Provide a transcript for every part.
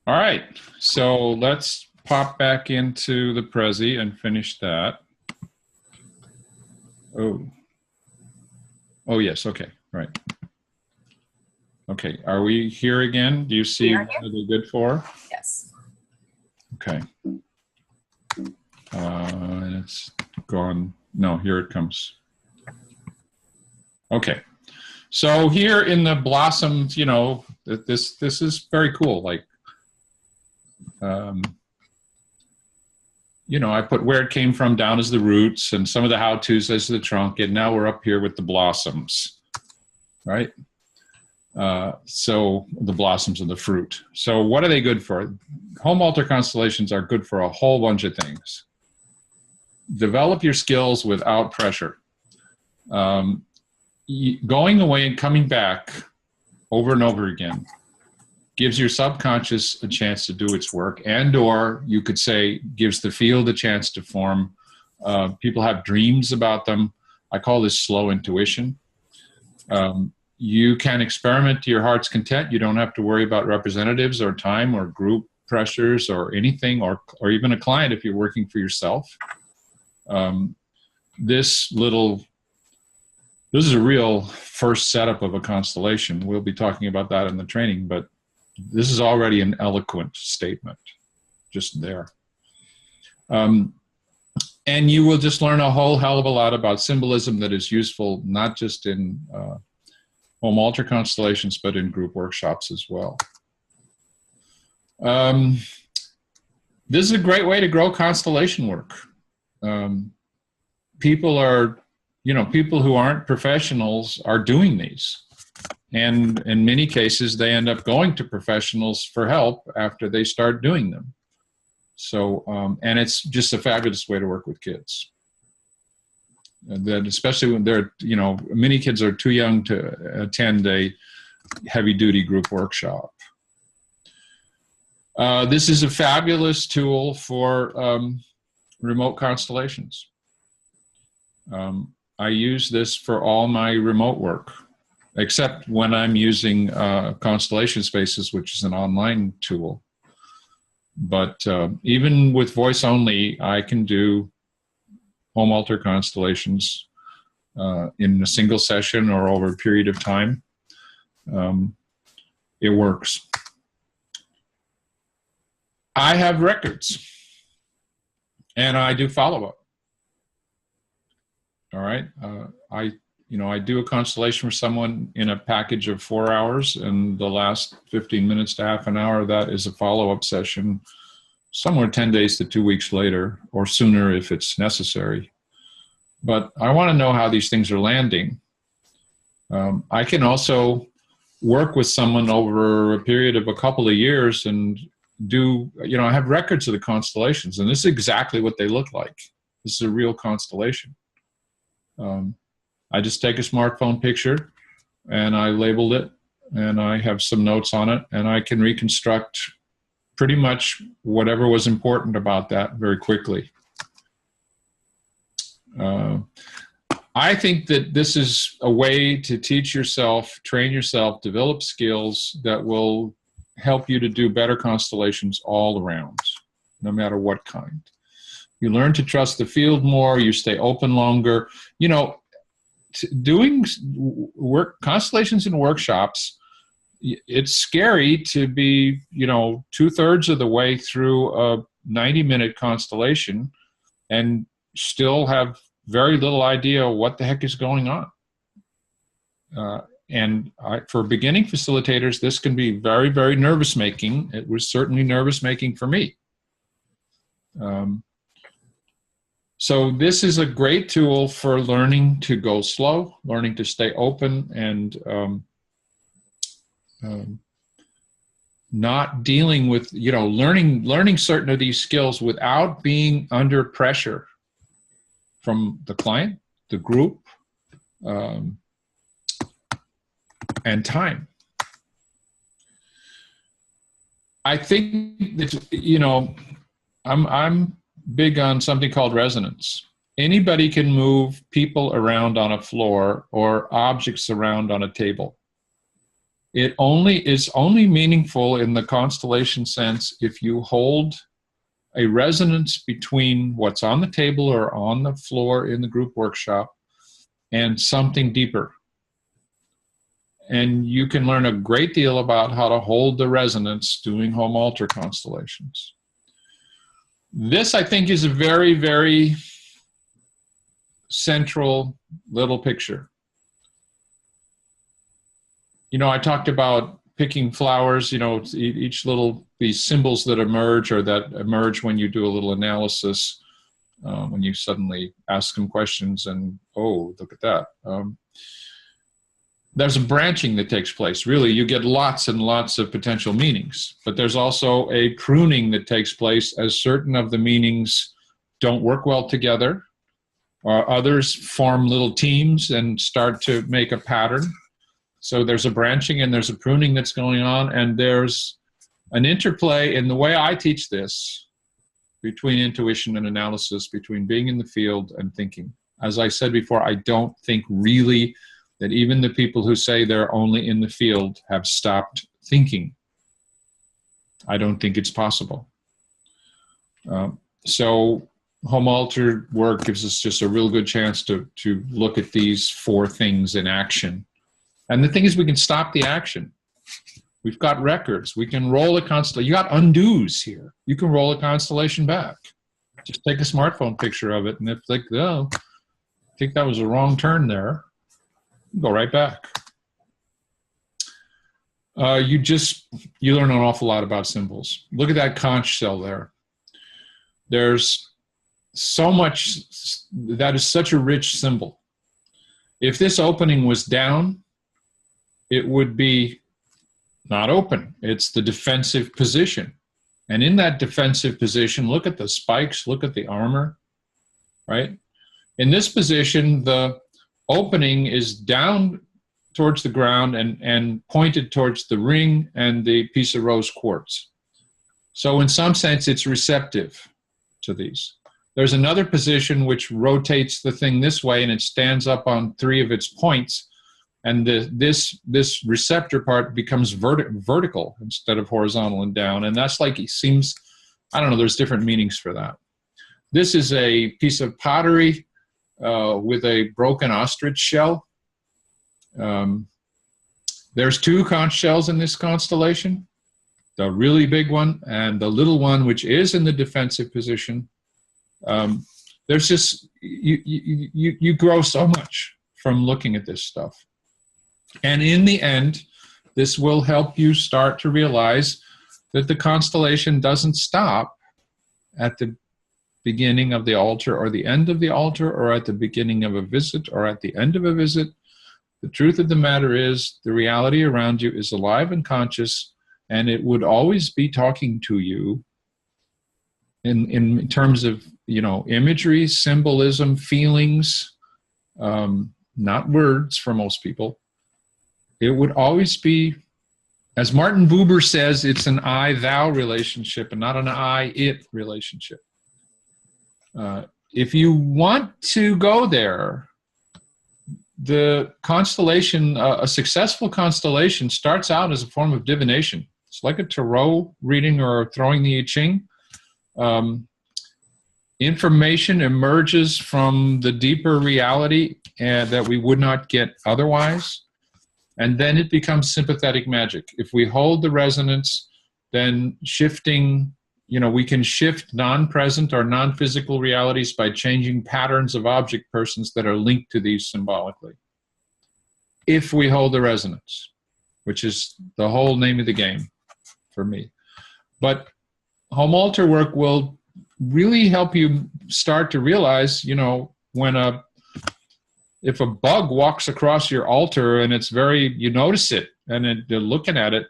All right, so let's pop back into the Prezi and finish that. Oh, oh yes, okay, right. Okay, are we here again? Do you see what they're good for? Yes. Okay. It's gone. No, here it comes. Okay. So here in the blossoms, this is very cool. Like, I put where it came from down as the roots and some of the how-tos as the trunk, and now we're up here with the blossoms, right? So the blossoms of the fruit. So what are they good for? Home altar constellations are good for a whole bunch of things. Develop your skills without pressure. Going away and coming back over and over again gives your subconscious a chance to do its work, and or you could say gives the field a chance to form. People have dreams about them. I call this slow intuition. You can experiment to your heart's content. You don't have to worry about representatives or time or group pressures or anything, or even a client if you're working for yourself. This is a real first setup of a constellation. We'll be talking about that in the training, but this is already an eloquent statement, just there. And you will just learn a whole hell of a lot about symbolism that is useful, not just in home altar constellations, but in group workshops as well. This is a great way to grow constellation work. People who aren't professionals are doing these. And in many cases, they end up going to professionals for help after they start doing them. So, and it's just a fabulous way to work with kids. And then especially when they're, many kids are too young to attend a heavy-duty group workshop. This is a fabulous tool for remote constellations. I use this for all my remote work, except when I'm using Constellation Spaces, which is an online tool. But even with voice only, I can do home altar constellations in a single session or over a period of time. It works. I have records, and I do follow-up. All right, I do a constellation for someone in a package of 4 hours, and the last 15 minutes to half an hour, that is a follow-up session somewhere 10 days to 2 weeks later, or sooner if it's necessary. But I want to know how these things are landing. I can also work with someone over a period of a couple of years and do, I have records of the constellations, and this is exactly what they look like. This is a real constellation. I just take a smartphone picture and I labeled it and I have some notes on it, and I can reconstruct pretty much whatever was important about that very quickly. I think that this is a way to teach yourself, train yourself, develop skills that will help you to do better constellations all around, no matter what kind. You learn to trust the field more, you stay open longer. Doing constellations and workshops, it's scary to be, 2/3 of the way through a 90-minute constellation and still have very little idea what the heck is going on. For beginning facilitators, this can be very, very nervous-making. It was certainly nervous-making for me. So this is a great tool for learning to go slow, learning to stay open, and not dealing with, learning certain of these skills without being under pressure from the client, the group, and time. I think that, I'm big on something called resonance. Anybody can move people around on a floor or objects around on a table. It is only meaningful in the constellation sense if you hold a resonance between what's on the table or on the floor in the group workshop and something deeper. And you can learn a great deal about how to hold the resonance doing home altar constellations. This, I think, is a very, very central little picture. You know, I talked about picking flowers, you know, each little, these symbols that emerge or that emerge when you do a little analysis, when you suddenly ask them questions and, oh, look at that. There's a branching that takes place. Really, you get lots and lots of potential meanings, but there's also a pruning that takes place as certain of the meanings don't work well together, or others form little teams and start to make a pattern. So there's a branching and there's a pruning that's going on, and there's an interplay in the way I teach this between intuition and analysis, between being in the field and thinking. As I said before, I don't think really that even the people who say they're only in the field have stopped thinking. I don't think it's possible. So home altar work gives us just a real good chance to look at these four things in action. And the thing is, we can stop the action. We've got records. We can roll a constellation. You got undos here. You can roll a constellation back. Just take a smartphone picture of it, and if like, oh, I think that was a wrong turn there, go right back. You learn an awful lot about symbols. Look at that conch shell there. There's so much, that is such a rich symbol. If this opening was down, it would be not open. It's the defensive position. And in that defensive position, look at the spikes, look at the armor, right? In this position, the opening is down towards the ground and pointed towards the ring and the piece of rose quartz. So in some sense, it's receptive to these. There's another position which rotates the thing this way, and it stands up on three of its points, and this receptor part becomes vertical instead of horizontal and down, and that's like, it seems, I don't know, there's different meanings for that. This is a piece of pottery with a broken ostrich shell. There's two conch shells in this constellation, the really big one and the little one, which is in the defensive position. There's just, you grow so much from looking at this stuff. And in the end, this will help you start to realize that the constellation doesn't stop at the beginning of the altar or the end of the altar or at the beginning of a visit or at the end of a visit. The truth of the matter is the reality around you is alive and conscious, and it would always be talking to you in terms of, you know, imagery, symbolism, feelings, not words for most people. It would always be, as Martin Buber says, it's an I-thou relationship and not an I-it relationship. If you want to go there, the constellation, a successful constellation starts out as a form of divination. It's like a tarot reading or throwing the I Ching. Information emerges from the deeper reality that we would not get otherwise. And then it becomes sympathetic magic. If we hold the resonance, then shifting, you know, we can shift non-present or non-physical realities by changing patterns of object persons that are linked to these symbolically. If we hold the resonance, which is the whole name of the game for me. But home altar work will really help you start to realize, you know, if a bug walks across your altar and it's you notice it and they're looking at it,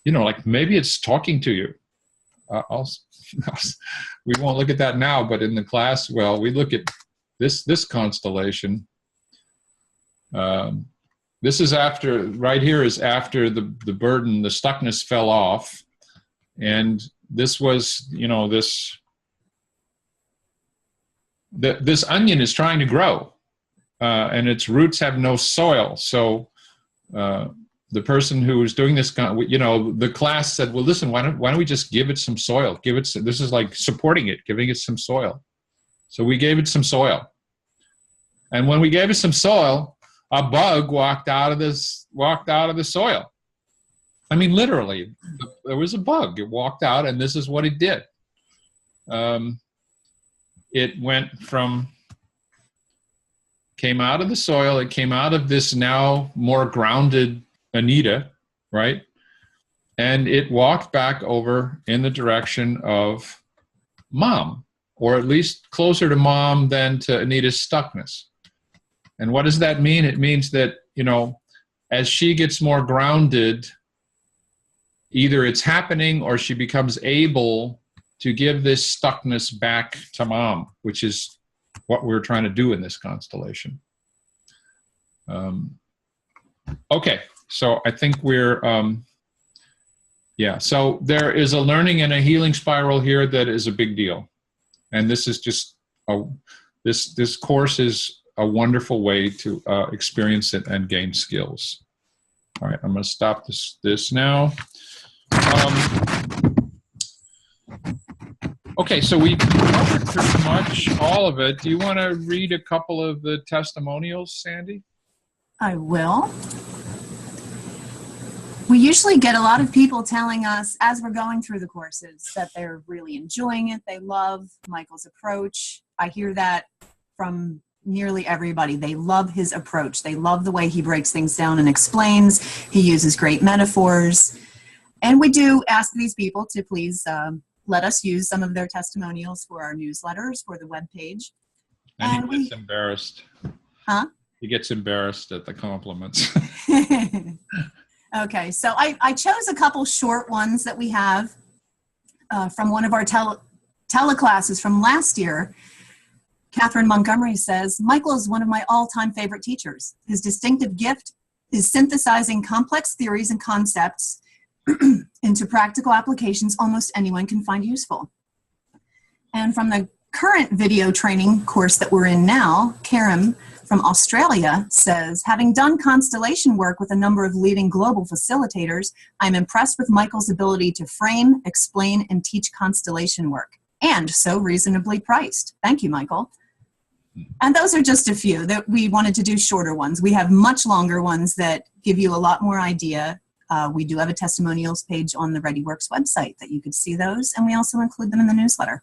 you know, like maybe it's talking to you. We won't look at that now, but in the class, well, we look at this constellation. This is after, right here is after the burden, the stuckness fell off. And this was, you know, this onion is trying to grow. And its roots have no soil. So the person who was doing this, you know, the class said, well, listen, why don't we just give it some soil? This is like supporting it, giving it some soil. So we gave it some soil. And when we gave it some soil, a bug walked out of the soil. I mean, literally, there was a bug. It walked out, and this is what it did. It came out of the soil. It came out of this now more grounded Anita, right? And it walked back over in the direction of mom, or at least closer to mom than to Anita's stuckness. And what does that mean? It means that, you know, as she gets more grounded, either it's happening or she becomes able to give this stuckness back to mom, which is what we're trying to do in this constellation. Okay, so I think we're, so there is a learning and a healing spiral here that is a big deal. And this is just, this course is a wonderful way to experience it and gain skills. All right, I'm going to stop this now. Okay, so we covered pretty much all of it. Do you want to read a couple of the testimonials, Sandy? I will. We usually get a lot of people telling us as we're going through the courses that they're really enjoying it. They love Michael's approach. I hear that from nearly everybody. They love his approach. They love the way he breaks things down and explains. He uses great metaphors. And we do ask these people to please let us use some of their testimonials for our newsletters, for the webpage. And he gets embarrassed. Huh? He gets embarrassed at the compliments. Okay, so I chose a couple short ones that we have from one of our teleclasses from last year. Catherine Montgomery says, Michael is one of my all-time favorite teachers. His distinctive gift is synthesizing complex theories and concepts into practical applications almost anyone can find useful. And from the current video training course that we're in now, Karen from Australia says, having done constellation work with a number of leading global facilitators, I'm impressed with Michael's ability to frame, explain, and teach constellation work, and so reasonably priced. Thank you, Michael. And those are just a few that we wanted to do shorter ones. We have much longer ones that give you a lot more idea. We do have a testimonials page on the ReadyWorks website that you could see those, and we also include them in the newsletter.